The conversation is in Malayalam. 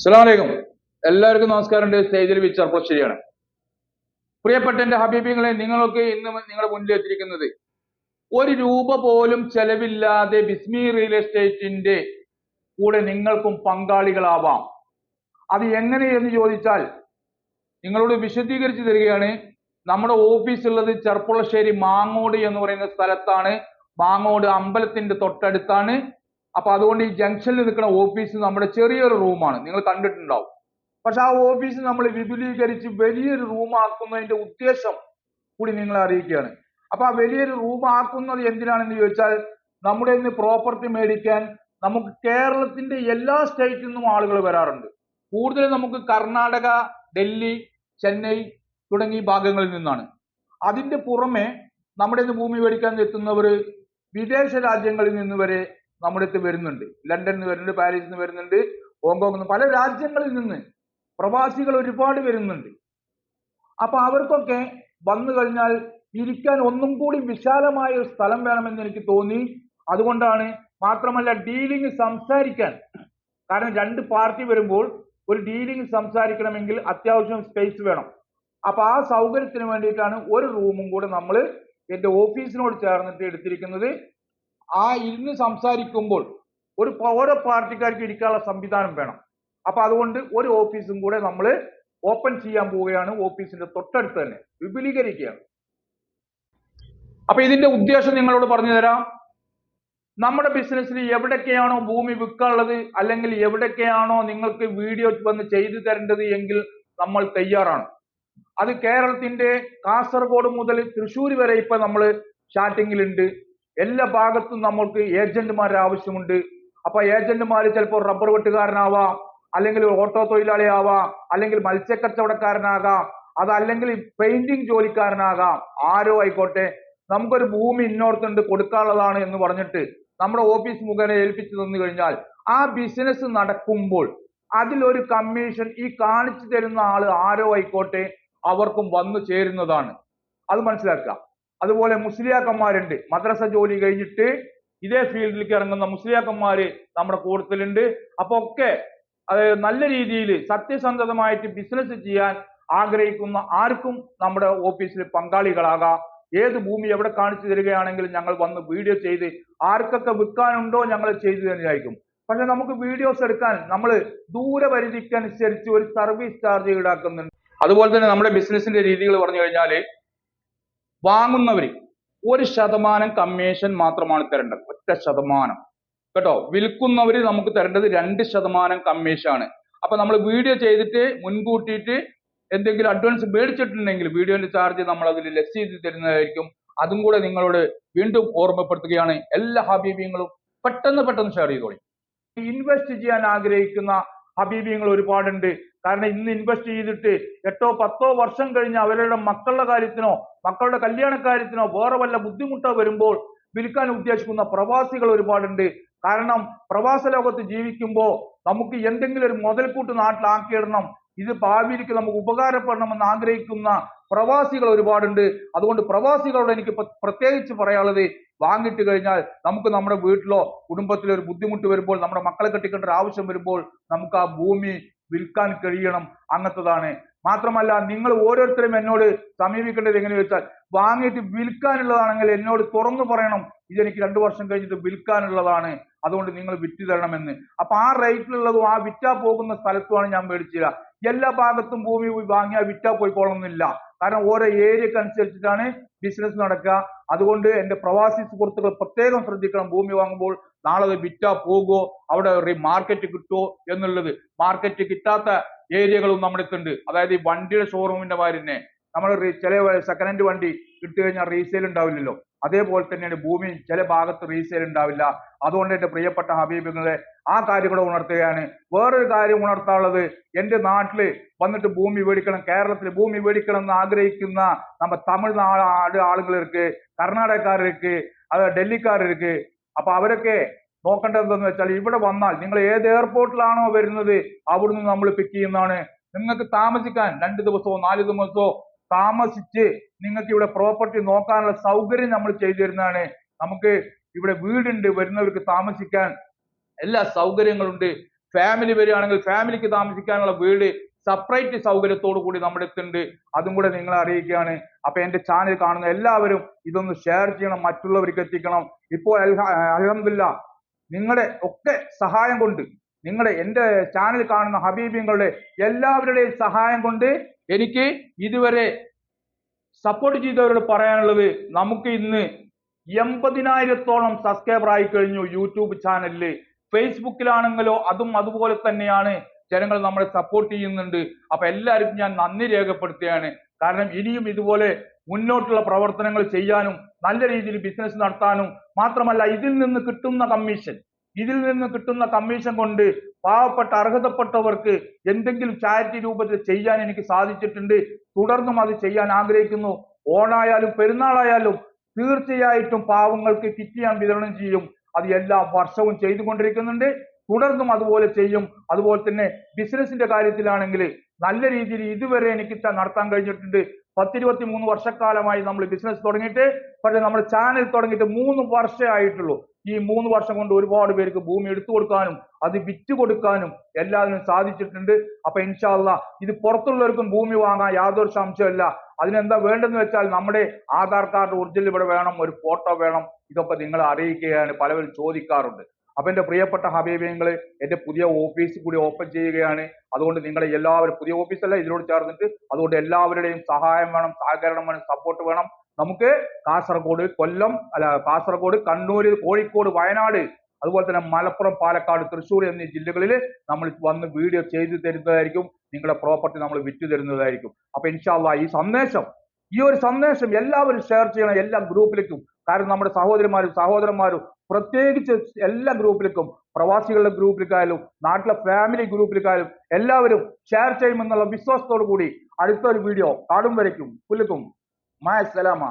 അസ്സലാമു അലൈക്കും. എല്ലാവർക്കും നമസ്കാരം. സ്റ്റേജിൽ വിച്ചർപ്പശ്ശേരിയാണ്. പ്രിയപ്പെട്ട എന്റെ ഹബീബികളെ, നിങ്ങൾക്ക് ഇന്ന് നിങ്ങളുടെ മുന്നിൽ എത്തിയിരിക്കുന്നത് ഒരു രൂപ പോലും ചെലവില്ലാതെ ബിസ്മി റിയൽ എസ്റ്റേറ്റിന്റെ കൂടെ നിങ്ങൾക്കും പങ്കാളികളാവാം. അത് എങ്ങനെയെന്ന് ചോദിച്ചാൽ നിങ്ങളോട് വിശദീകരിച്ചു തരികയാണ്. നമ്മുടെ ഓഫീസ് ഉള്ളത് ചെർപ്പുളശ്ശേരി മാങ്ങോട് എന്ന് പറയുന്ന സ്ഥലത്താണ്. മാങ്ങോട് അമ്പലത്തിന്റെ തൊട്ടടുത്താണ്. അപ്പൊ അതുകൊണ്ട് ഈ ജംഗ്ഷനിൽ നിൽക്കുന്ന ഓഫീസ് നമ്മുടെ ചെറിയൊരു റൂമാണ്, നിങ്ങൾ കണ്ടിട്ടുണ്ടാവും. പക്ഷെ ആ ഓഫീസ് നമ്മൾ വിപുലീകരിച്ച് വലിയൊരു റൂം ആക്കുന്നതിന്റെ ഉദ്ദേശം കൂടി നിങ്ങളെ അറിയിക്കുകയാണ്. അപ്പൊ ആ വലിയൊരു റൂം ആക്കുന്നത് എന്തിനാണെന്ന് ചോദിച്ചാൽ, നമ്മുടെ ഇന്ന് പ്രോപ്പർട്ടി മേടിക്കാൻ നമുക്ക് കേരളത്തിന്റെ എല്ലാ സ്റ്റേറ്റിൽ നിന്നും ആളുകൾ വരാറുണ്ട്. കൂടുതലും നമുക്ക് കർണാടക, ഡൽഹി, ചെന്നൈ തുടങ്ങിയ ഭാഗങ്ങളിൽ നിന്നാണ്. അതിന്റെ പുറമെ നമ്മുടെ ഇന്ന് ഭൂമി മേടിക്കാൻ എത്തുന്നവർ വിദേശ രാജ്യങ്ങളിൽ നിന്ന് വരെ നമ്മുടെ അടുത്ത് വരുന്നുണ്ട്. ലണ്ടനിൽ നിന്ന് വരുന്നുണ്ട്, പാരീസിൽ നിന്ന് വരുന്നുണ്ട്, ഹോങ്കോങ്ങിൽ നിന്ന്, പല രാജ്യങ്ങളിൽ നിന്ന് പ്രവാസികൾ ഒരുപാട് വരുന്നുണ്ട്. അപ്പൊ അവർക്കൊക്കെ വന്നു കഴിഞ്ഞാൽ ഇരിക്കാൻ ഒന്നും കൂടി വിശാലമായ ഒരു സ്ഥലം വേണമെന്ന് എനിക്ക് തോന്നി. അതുകൊണ്ടാണ്. മാത്രമല്ല ഡീലിംഗ് സംസാരിക്കാൻ, കാരണം രണ്ട് പാർട്ടി വരുമ്പോൾ ഒരു ഡീലിംഗ് സംസാരിക്കണമെങ്കിൽ അത്യാവശ്യം സ്പേസ് വേണം. അപ്പൊ ആ സൗകര്യത്തിന് വേണ്ടിയിട്ടാണ് ഒരു റൂമും കൂടെ നമ്മൾ എന്റെ ഓഫീസിനോട് ചേർന്നിട്ട് എടുത്തിരിക്കുന്നത്. ആ ഇരുന്ന് സംസാരിക്കുമ്പോൾ ഓരോ പാർട്ടിക്കാർക്ക് ഇരിക്കാനുള്ള സംവിധാനം വേണം. അപ്പൊ അതുകൊണ്ട് ഒരു ഓഫീസും കൂടെ നമ്മൾ ഓപ്പൺ ചെയ്യാൻ പോവുകയാണ്. ഓഫീസിന്റെ തൊട്ടടുത്ത് തന്നെ വിപുലീകരിക്കുകയാണ്. അപ്പൊ ഇതിന്റെ ഉദ്ദേശം നിങ്ങളോട് പറഞ്ഞു തരാം. നമ്മുടെ ബിസിനസ്സിൽ എവിടൊക്കെയാണോ ഭൂമി വിൽക്കാനുള്ളത്, അല്ലെങ്കിൽ എവിടൊക്കെയാണോ നിങ്ങൾക്ക് വീഡിയോ വന്ന് ചെയ്തു തരേണ്ടത് എങ്കിൽ നമ്മൾ തയ്യാറാണ്. അത് കേരളത്തിന്റെ കാസർഗോഡ് മുതൽ തൃശ്ശൂർ വരെ ഇപ്പൊ നമ്മൾ സ്റ്റാർട്ടിങ്ങിലുണ്ട്. എല്ലാ ഭാഗത്തും നമ്മൾക്ക് ഏജന്റുമാരെ ആവശ്യമുണ്ട്. അപ്പൊ ഏജന്റുമാര് ചിലപ്പോൾ റബ്ബർ വെട്ടുകാരനാവാം, അല്ലെങ്കിൽ ഓട്ടോ തൊഴിലാളിയാവാം, അല്ലെങ്കിൽ മത്സ്യക്കച്ചവടക്കാരനാകാം, അതല്ലെങ്കിൽ പെയിന്റിംഗ് ജോലിക്കാരനാകാം. ആരോ ആയിക്കോട്ടെ, നമുക്കൊരു ഭൂമി ഇന്നോർത്തുണ്ട് കൊടുക്കാനുള്ളതാണ് എന്ന് പറഞ്ഞിട്ട് നമ്മുടെ ഓഫീസ് മുഖേന ഏൽപ്പിച്ചു തന്നു കഴിഞ്ഞാൽ ആ ബിസിനസ് നടക്കുമ്പോൾ അതിലൊരു കമ്മീഷൻ ഈ കാണിച്ചു തരുന്ന ആള് ആരോ ആയിക്കോട്ടെ അവർക്കും വന്നു ചേരുന്നതാണ്. അത് മനസ്സിലാക്കുക. അതുപോലെ മുസ്ലിയാക്കന്മാരുണ്ട്. മദ്രസ ജോലി കഴിഞ്ഞിട്ട് ഇതേ ഫീൽഡിലേക്ക് ഇറങ്ങുന്ന മുസ്ലിയാക്കന്മാര് നമ്മുടെ കൂട്ടത്തിലുണ്ട്. അപ്പൊ ഒക്കെ നല്ല രീതിയിൽ സത്യസന്ധമായിട്ട് ബിസിനസ് ചെയ്യാൻ ആഗ്രഹിക്കുന്ന ആർക്കും നമ്മുടെ ഓഫീസിൽ പങ്കാളികളാകാം. ഏത് ഭൂമി എവിടെ കാണിച്ചു തരികയാണെങ്കിൽ ഞങ്ങൾ വന്ന് വീഡിയോ ചെയ്ത് ആർക്കൊക്കെ വിൽക്കാനുണ്ടോ ഞങ്ങൾ ചെയ്തു തന്നെയായിരിക്കും. പക്ഷെ നമുക്ക് വീഡിയോസ് എടുക്കാൻ നമ്മൾ ദൂരപരിധിക്കനുസരിച്ച് ഒരു സർവീസ് ചാർജ് ഈടാക്കുന്നുണ്ട്. അതുപോലെ തന്നെ നമ്മുടെ ബിസിനസിന്റെ രീതികൾ പറഞ്ഞു കഴിഞ്ഞാൽ, വാങ്ങുന്നവര് 1% കമ്മീഷൻ മാത്രമാണ് തരേണ്ടത്. 1% കേട്ടോ. വിൽക്കുന്നവര് നമുക്ക് തരേണ്ടത് 2% കമ്മീഷൻ ആണ്. അപ്പൊ നമ്മൾ വീഡിയോ ചെയ്തിട്ട് മുൻകൂട്ടിയിട്ട് എന്തെങ്കിലും അഡ്വാൻസ് മേടിച്ചിട്ടുണ്ടെങ്കിൽ വീഡിയോന്റെ ചാർജ് നമ്മൾ അതിൽ ലെസ് ചെയ്ത് തരുന്നതായിരിക്കും. അതും കൂടെ നിങ്ങളോട് വീണ്ടും ഓർമ്മപ്പെടുത്തുകയാണ്. എല്ലാ ഹബീബിങ്ങളും പെട്ടെന്ന് ഷെയർ ചെയ്തോളി. ഇൻവെസ്റ്റ് ചെയ്യാൻ ആഗ്രഹിക്കുന്ന ഹബീബിങ്ങൾ ഒരുപാടുണ്ട്. കാരണം ഇന്ന് ഇൻവെസ്റ്റ് ചെയ്തിട്ട് 8-10 വർഷം കഴിഞ്ഞ് അവരുടെ മക്കളുടെ കാര്യത്തിനോ മക്കളുടെ കല്യാണക്കാര്യത്തിനോ വേറെ വല്ല ബുദ്ധിമുട്ടോ വരുമ്പോൾ വിൽക്കാൻ ഉദ്ദേശിക്കുന്ന പ്രവാസികൾ ഒരുപാടുണ്ട്. കാരണം പ്രവാസ ലോകത്ത് ജീവിക്കുമ്പോൾ നമുക്ക് എന്തെങ്കിലും ഒരു മുതൽക്കൂട്ട് നാട്ടിലാക്കിയിടണം, ഇത് ഭാവിയിലേക്ക് നമുക്ക് ഉപകാരപ്പെടണമെന്ന് ആഗ്രഹിക്കുന്ന പ്രവാസികൾ ഒരുപാടുണ്ട്. അതുകൊണ്ട് പ്രവാസികളോട് എനിക്ക് പ്രത്യേകിച്ച് പറയാനുള്ളത്, വാങ്ങിട്ട് കഴിഞ്ഞാൽ നമുക്ക് നമ്മുടെ വീട്ടിലോ കുടുംബത്തിലോ ഒരു ബുദ്ധിമുട്ട് വരുമ്പോൾ, നമ്മുടെ മക്കളെ കെട്ടിക്കേണ്ട ഒരു ആവശ്യം വരുമ്പോൾ നമുക്ക് ആ ഭൂമി വിൽക്കാൻ കഴിയണം. അങ്ങനത്തതാണ്. മാത്രമല്ല നിങ്ങൾ ഓരോരുത്തരും എന്നോട് സമീപിക്കേണ്ടത് എങ്ങനെ വെച്ചാൽ, വാങ്ങിയിട്ട് വിൽക്കാനുള്ളതാണെങ്കിൽ എന്നോട് തുറന്നു പറയണം, ഇതെനിക്ക് 2 വർഷം കഴിഞ്ഞിട്ട് വിൽക്കാനുള്ളതാണ്, അതുകൊണ്ട് നിങ്ങൾ വിറ്റ് തരണമെന്ന്. അപ്പൊ ആ റേറ്റിലുള്ളതും ആ വിറ്റാ പോകുന്ന സ്ഥലത്തുമാണ് ഞാൻ മേടിച്ചില്ല. എല്ലാ ഭാഗത്തും ഭൂമി വാങ്ങിയാൽ വിറ്റാ പോയിക്കോളണമെന്നില്ല. കാരണം ഓരോ ഏരിയക്ക് അനുസരിച്ചിട്ടാണ് ബിസിനസ് നടക്കുക. അതുകൊണ്ട് എന്റെ പ്രവാസി സുഹൃത്തുക്കൾ പ്രത്യേകം ശ്രദ്ധിക്കണം. ഭൂമി വാങ്ങുമ്പോൾ നാളെ അത് വിറ്റാ പോകുമോ, അവിടെ മാർക്കറ്റ് കിട്ടുമോ എന്നുള്ളത്. മാർക്കറ്റ് കിട്ടാത്ത ഏരിയകളും നമ്മുടെ അടുത്തുണ്ട്. അതായത് ഈ വണ്ടിയുടെ ഷോറൂമിന്റെ മാതിരി തന്നെ നമ്മൾ ചില സെക്കൻഡ് ഹാൻഡ് വണ്ടി ഇട്ട് കഴിഞ്ഞാൽ റീസെയിൽ ഉണ്ടാവില്ലല്ലോ, അതേപോലെ തന്നെയാണ് ഭൂമി ചില ഭാഗത്ത് റീസെയിൽ ഉണ്ടാവില്ല. അതുകൊണ്ട് എന്റെ പ്രിയപ്പെട്ട ഹബീബുകളെ ആ കാര്യം കൂടെ ഉണർത്തുകയാണ്. വേറൊരു കാര്യം ഉണർത്താനുള്ളത്, എന്റെ നാട്ടില് വന്നിട്ട് ഭൂമി മേടിക്കണം, കേരളത്തിൽ ഭൂമി മേടിക്കണം എന്ന് ആഗ്രഹിക്കുന്ന നമ്മ തമിഴ്നാട് ആളുകളിർക്ക്, കർണാടകക്കാർക്ക്, അത് ഡൽഹിക്കാർക്ക്. അപ്പൊ അവരൊക്കെ നോക്കേണ്ടത് എന്താന്ന് വെച്ചാൽ, ഇവിടെ വന്നാൽ നിങ്ങൾ ഏത് എയർപോർട്ടിലാണോ വരുന്നത് അവിടുന്ന് നമ്മൾ പിക്ക് ചെയ്യുന്നതാണ്. നിങ്ങൾക്ക് താമസിക്കാൻ 2 ദിവസമോ 4 ദിവസമോ താമസിച്ച് നിങ്ങൾക്ക് ഇവിടെ പ്രോപ്പർട്ടി നോക്കാനുള്ള സൗകര്യം നമ്മൾ ചെയ്തു തരുന്നതാണ്. നമുക്ക് ഇവിടെ വീടുണ്ട്, വരുന്നവർക്ക് താമസിക്കാൻ എല്ലാ സൗകര്യങ്ങളുണ്ട്. ഫാമിലി വരികയാണെങ്കിൽ ഫാമിലിക്ക് താമസിക്കാനുള്ള വീട് സെപ്പറേറ്റ് സൗകര്യത്തോടു കൂടി നമ്മുടെ അടുത്തുണ്ട്. അതും കൂടെ നിങ്ങളെ അറിയിക്കുകയാണ്. അപ്പൊ എന്റെ ചാനൽ കാണുന്ന എല്ലാവരും ഇതൊന്ന് ഷെയർ ചെയ്യണം, മറ്റുള്ളവർക്ക് എത്തിക്കണം. ഇപ്പോൾ അൽഹംദുലില്ലാ നിങ്ങളുടെ ഒക്കെ സഹായം കൊണ്ട്, നിങ്ങളുടെ എന്റെ ചാനൽ കാണുന്ന ഹബീബിങ്ങളുടെ എല്ലാവരുടെയും സഹായം കൊണ്ട് എനിക്ക് ഇതുവരെ സപ്പോർട്ട് ചെയ്തവരോട് പറയാനുള്ളത്, നമുക്ക് ഇന്ന് 80,000-ഓളം സബ്സ്ക്രൈബർ ആയി കഴിഞ്ഞു യൂട്യൂബ് ചാനലില്. ഫേസ്ബുക്കിലാണെങ്കിലോ അതും അതുപോലെ തന്നെയാണ്. ജനങ്ങൾ നമ്മളെ സപ്പോർട്ട് ചെയ്യുന്നുണ്ട്. അപ്പൊ എല്ലാവർക്കും ഞാൻ നന്ദി രേഖപ്പെടുത്തുകയാണ്. കാരണം ഇനിയും ഇതുപോലെ മുന്നോട്ടുള്ള പ്രവർത്തനങ്ങൾ ചെയ്യാനും നല്ല രീതിയിൽ ബിസിനസ് നടത്താനും മാത്രമല്ല ഇതിൽ നിന്ന് കിട്ടുന്ന കമ്മീഷൻ കൊണ്ട് പാവപ്പെട്ട അർഹതപ്പെട്ടവർക്ക് എന്തെങ്കിലും ചാരിറ്റി രൂപത്തിൽ ചെയ്യാൻ എനിക്ക് സാധിച്ചിട്ടുണ്ട്. തുടർന്നും അത് ചെയ്യാൻ ആഗ്രഹിക്കുന്നു. ഓണായാലും പെരുന്നാളായാലും തീർച്ചയായിട്ടും പാവങ്ങൾക്ക് കിറ്റ് ഞാൻ വിതരണം ചെയ്യും. അത് എല്ലാ വർഷവും ചെയ്തുകൊണ്ടിരിക്കുന്നുണ്ട്. തുടർന്നും അതുപോലെ ചെയ്യും. അതുപോലെ തന്നെ ബിസിനസിന്റെ കാര്യത്തിലാണെങ്കിൽ നല്ല രീതിയിൽ ഇതുവരെ എനിക്ക് നടത്താൻ കഴിഞ്ഞിട്ടുണ്ട്. 10-23 വർഷക്കാലമായി നമ്മൾ ബിസിനസ് തുടങ്ങിയിട്ട്. പക്ഷെ നമ്മുടെ ചാനൽ തുടങ്ങിയിട്ട് 3 വർഷമേ ആയിട്ടുള്ളൂ. ഈ 3 വർഷം കൊണ്ട് ഒരുപാട് പേർക്ക് ഭൂമി എടുത്തു കൊടുക്കാനും അത് വിറ്റ് കൊടുക്കാനും എല്ലാത്തിനും സാധിച്ചിട്ടുണ്ട്. അപ്പൊ ഇൻഷാ അല്ലാഹ് ഇത് പുറത്തുള്ളവർക്കും ഭൂമി വാങ്ങാൻ യാതൊരു സംശയമില്ല. അതിനെന്താ വേണ്ടെന്ന് വെച്ചാൽ നമ്മുടെ ആധാർ കാർഡ് ഒറിജിനൽ ഇവിടെ വേണം, ഒരു ഫോട്ടോ വേണം. ഇതൊക്കെ നിങ്ങളെ അറിയിക്കുകയാണ്. പലവരും ചോദിക്കാറുണ്ട്. അപ്പൊ എന്റെ പ്രിയപ്പെട്ട ഹബീബിങ്ങള്, എന്റെ പുതിയ ഓഫീസ് കൂടി ഓപ്പൺ ചെയ്യുകയാണ്. അതുകൊണ്ട് നിങ്ങളെ എല്ലാവരും, പുതിയ ഓഫീസല്ല ഇതിനോട് ചേർന്നിട്ട്, അതുകൊണ്ട് എല്ലാവരുടെയും സഹായം വേണം, സഹകരണം വേണം, സപ്പോർട്ട് വേണം. നമുക്ക് കാസർഗോഡ്, കൊല്ലം, കാസർഗോഡ്, കണ്ണൂർ, കോഴിക്കോട്, വയനാട്, അതുപോലെ തന്നെ മലപ്പുറം, പാലക്കാട്, തൃശ്ശൂർ എന്നീ ജില്ലകളിൽ നമ്മൾ വന്ന് വീഡിയോ ചെയ്തു തരുന്നതായിരിക്കും. നിങ്ങളുടെ പ്രോപ്പർട്ടി നമ്മൾ വിറ്റു തരുന്നതായിരിക്കും. അപ്പൊ ഇൻഷാ അല്ലാഹ് ഈ ഒരു സന്ദേശം എല്ലാവരും ഷെയർ ചെയ്യണം, എല്ലാ ഗ്രൂപ്പിലേക്കും. കാരണം നമ്മുടെ സഹോദരന്മാരും പ്രത്യേകിച്ച് എല്ലാ ഗ്രൂപ്പിലേക്കും, പ്രവാസികളുടെ ഗ്രൂപ്പിലേക്കായാലും നാട്ടിലെ ഫാമിലി ഗ്രൂപ്പിലേക്കായാലും എല്ലാവരും ഷെയർ ചെയ്യുമെന്നുള്ള വിശ്വാസത്തോടു കൂടി അടുത്തൊരു വീഡിയോ കാണും വരയ്ക്കും പുല്ലുക്കും. മായസ്സലാമ.